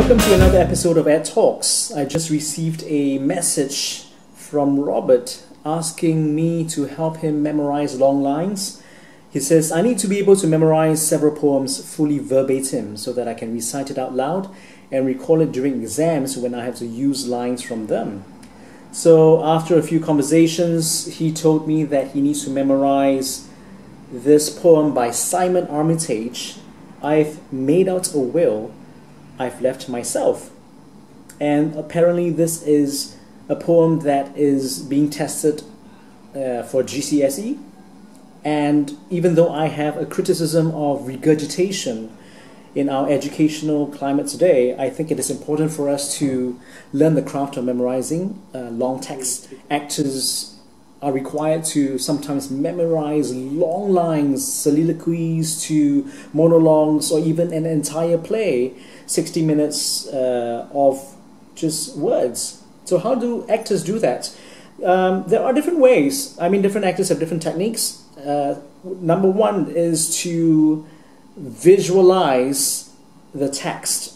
Welcome to another episode of Ed Talks. I just received a message from Robert asking me to help him memorize long lines. He says, I need to be able to memorize several poems fully verbatim so that I can recite it out loud and recall it during exams when I have to use lines from them. So after a few conversations, he told me that he needs to memorize this poem by Simon Armitage, I've made out a will, I've left myself. And apparently this is a poem that is being tested for GCSE. And even though I have a criticism of regurgitation in our educational climate today, I think it is important for us to learn the craft of memorizing long text. Actors are required to sometimes memorize long lines, soliloquies to monologues, or even an entire play, 60 minutes of just words. So how do actors do that? There are different ways. I mean, different actors have different techniques. Number one is to visualize the text.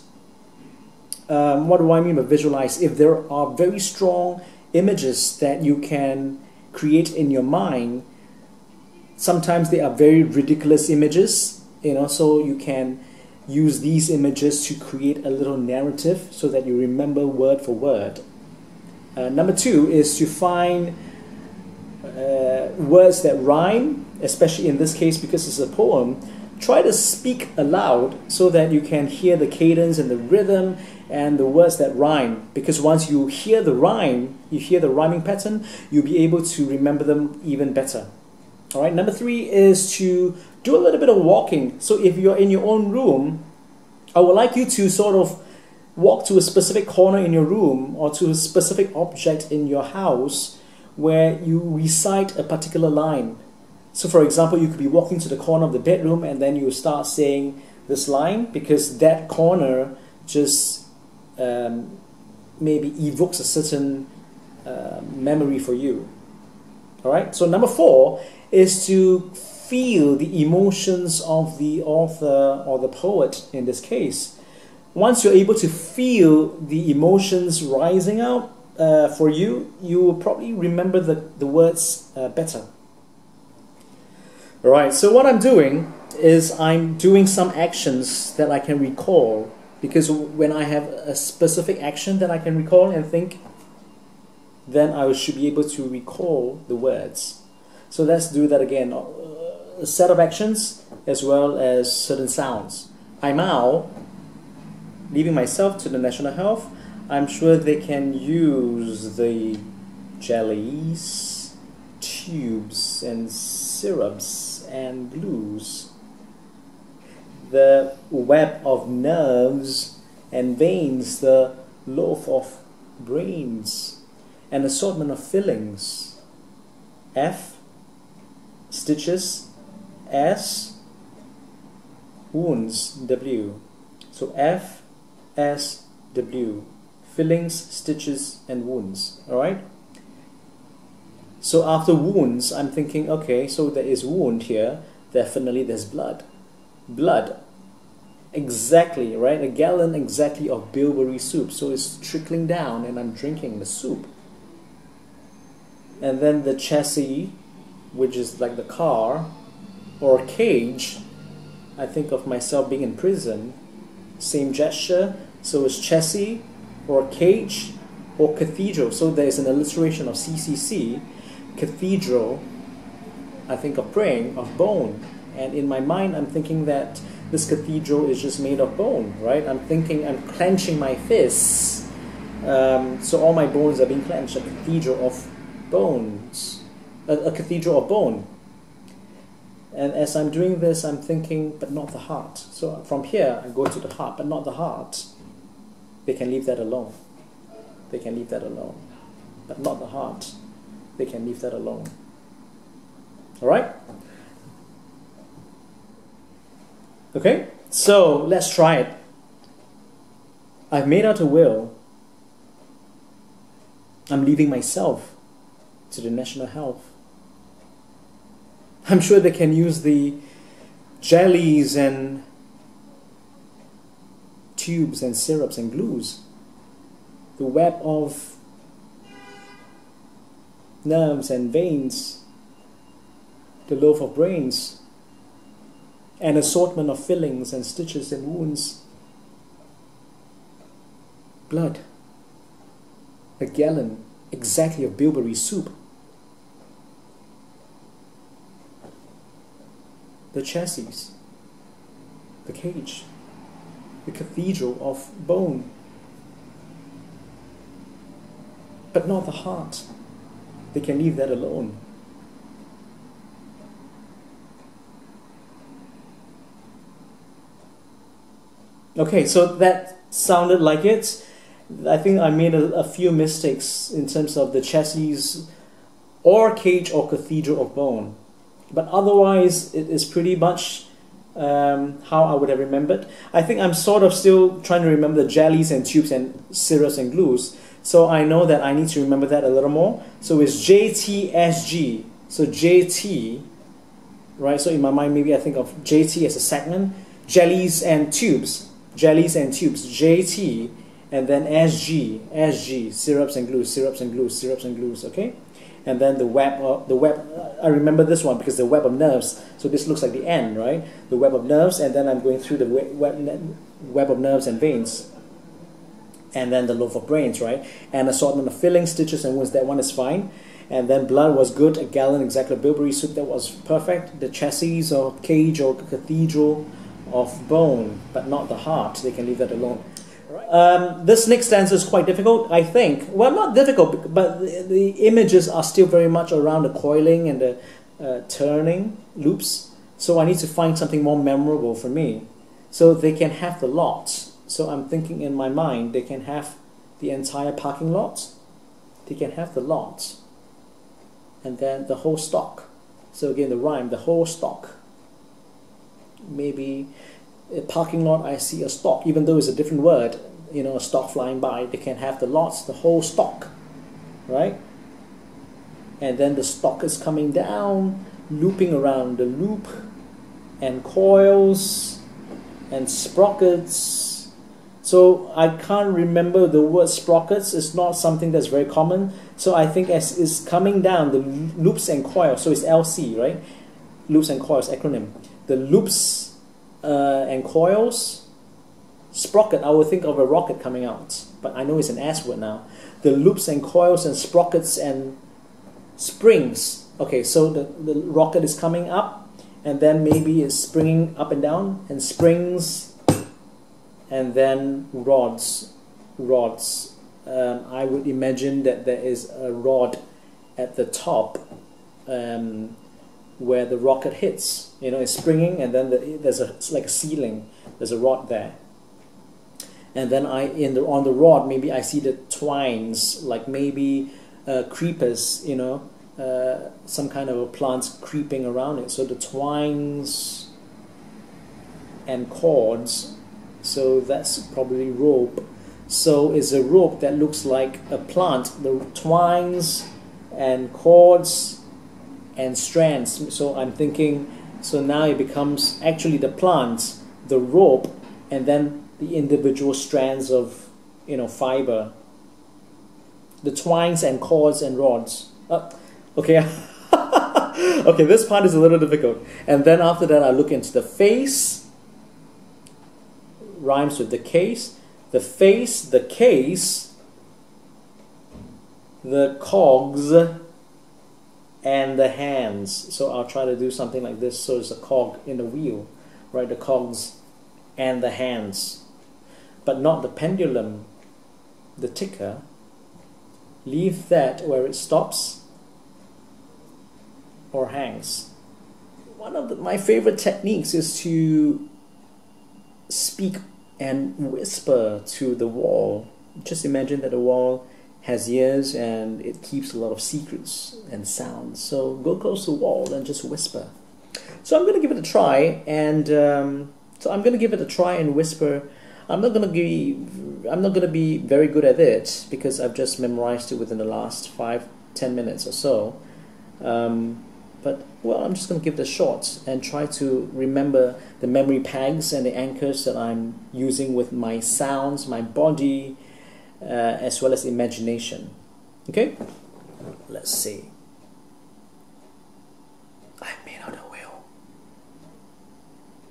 What do I mean by visualize? If there are very strong images that you can create in your mind, sometimes they are very ridiculous images, so you can use these images to create a little narrative so that you remember word for word. Number two is to find words that rhyme, especially in this case because it's a poem. Try to speak aloud so that you can hear the cadence and the rhythm and the words that rhyme, because once you hear the rhyme, you hear the rhyming pattern, you'll be able to remember them even better. All right, number three is to do a little bit of walking. So if you're in your own room, I would like you to sort of walk to a specific corner in your room or to a specific object in your house where you recite a particular line. So for example, you could be walking to the corner of the bedroom and then you start saying this line because that corner just maybe evokes a certain memory for you. All right, so number four is to feel the emotions of the author or the poet in this case. Once you're able to feel the emotions rising out for you, you will probably remember the words better. All right, so what I'm doing is I'm doing some actions that I can recall, because when I have a specific action that I can recall and think, then I should be able to recall the words. So let's do that again. A set of actions as well as certain sounds. I'm out, leaving myself to the National Health. I'm sure they can use the jellies, tubes and syrups and glues, the web of nerves and veins, the loaf of brains, an assortment of fillings. F, stitches. S, wounds. W. So F, S, W. Fillings, stitches, and wounds. Alright? So after wounds, I'm thinking, okay, so there is wound here. Definitely there's blood. Blood. Exactly, right? A gallon exactly of bilberry soup. So it's trickling down and I'm drinking the soup. And then the chassis, which is like the car, or cage. I think of myself being in prison. Same gesture. So it's chassis, or cage, or cathedral. So there's an alliteration of CCC. Cathedral, I think of praying, of bone. And in my mind, I'm thinking that this cathedral is just made of bone, right? I'm thinking, I'm clenching my fists. So all my bones are being clenched. A cathedral of bones. A cathedral of bone. And as I'm doing this, I'm thinking, but not the heart. So from here, I go to the heart, but not the heart. They can leave that alone. They can leave that alone. But not the heart. They can leave that alone. All right? Okay, so let's try it. I've made out a will. I'm leaving myself to the National Health. I'm sure they can use the jellies and tubes and syrups and glues, the web of nerves and veins, the loaf of brains, an assortment of fillings and stitches and wounds, blood, a gallon exactly of bilberry soup, the chassis, the cage, the cathedral of bone, but not the heart. They can leave that alone. Okay, so that sounded like it. I think I made a few mistakes in terms of the chassis or cage or cathedral of bone. But otherwise, it is pretty much how I would have remembered. I think I'm sort of still trying to remember the jellies and tubes and syrups and glues. So I know that I need to remember that a little more. So it's JTSG. So JT, right? So in my mind, maybe I think of JT as a segment. Jellies and tubes. Jellies and tubes. JT. And then SG, syrups and glues, syrups and glues, syrups and glues, okay? And then the web, I remember this one because the web of nerves, so this looks like the N, right? The web of nerves, and then I'm going through the web of nerves and veins. And then the loaf of brains, right? And assortment of fillings, stitches and wounds, that one is fine. And then blood was good, a gallon exactly of bilberry soup, that was perfect. The chassis or cage or cathedral of bone, but not the heart, they can leave that alone. This next stanza is quite difficult, I think. Well, not difficult, but the images are still very much around the coiling and the turning loops. So I need to find something more memorable for me. So they can have the lot. So I'm thinking in my mind, they can have the entire parking lot. They can have the lot. And then the whole stock. So again, the rhyme, the whole stock. Maybe a parking lot, I see a stock, even though it's a different word, you know, a stock flying by, they can have the lots, the whole stock, right? And then the stock is coming down, looping around the loop, and coils, and sprockets. So I can't remember the word sprockets, it's not something that's very common. So I think as it's coming down, the loops and coils, so it's LC, right? Loops and coils, acronym. The loops and coils, sprocket, I would think of a rocket coming out, but I know it's an S word now. The loops and coils and sprockets and springs. Okay, so the rocket is coming up, and then maybe it's springing up and down, and springs, and then rods. I would imagine that there is a rod at the top where the rocket hits. You know, it's springing, and then there's like a ceiling. There's a rod there, and then on the rod maybe I see the twines, like maybe creepers. You know, some kind of a plant creeping around it. So the twines and cords. So that's probably rope. So it's a rope that looks like a plant. The twines and cords and strands. So I'm thinking, so now it becomes actually the plants, the rope, and then the individual strands of, you know, fiber. The twines and cords and rods. Okay. Okay, this part is a little difficult. And then after that, I look into the face. Rhymes with the case. The face, the case, the cogs, and the hands. So I'll try to do something like this. So it's a cog in the wheel, right? The cogs and the hands, but not the pendulum, the ticker. Leave that where it stops or hangs. One of my favorite techniques is to speak and whisper to the wall. Just imagine that the wall has ears and it keeps a lot of secrets and sounds. So go close to the wall and just whisper. So I'm going to give it a try, and whisper. I'm not going to be very good at it because I've just memorized it within the last 5-10 minutes or so. But Well, I'm just going to give it a shot and try to remember the memory pegs and the anchors that I'm using with my sounds, my body, as well as imagination. Okay? Let's see. I've made out a will.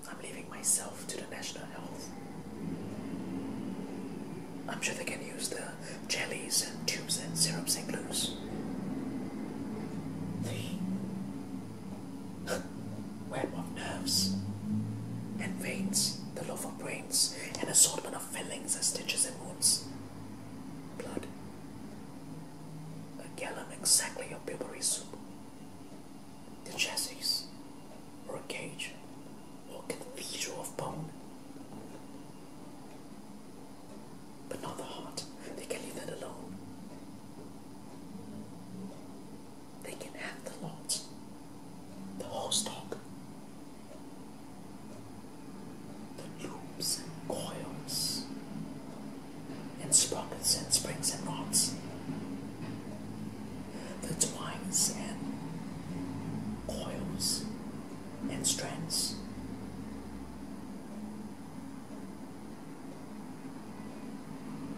I'm leaving myself to the National Health. I'm sure they can use the jellies and tubes and syrups and glues. Web of nerves and veins, the loaf of brains, an assortment of fillings and stitches and wounds. Blood. A gallon exactly of bilberry soup. The chassis, or a cage, or a cathedral of bone. But not the heart. They can leave that alone. They can have the lot. The whole stock. The loops and coils. And sprockets and springs and rods. The twines and coils and strands.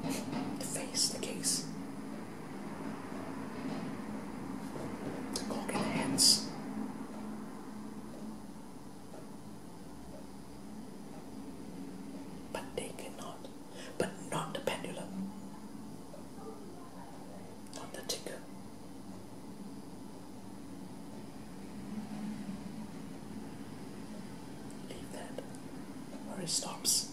The face, the case. The cog in the hands. But they cannot. But not the pendulum. Not the ticker. Leave that where it stops.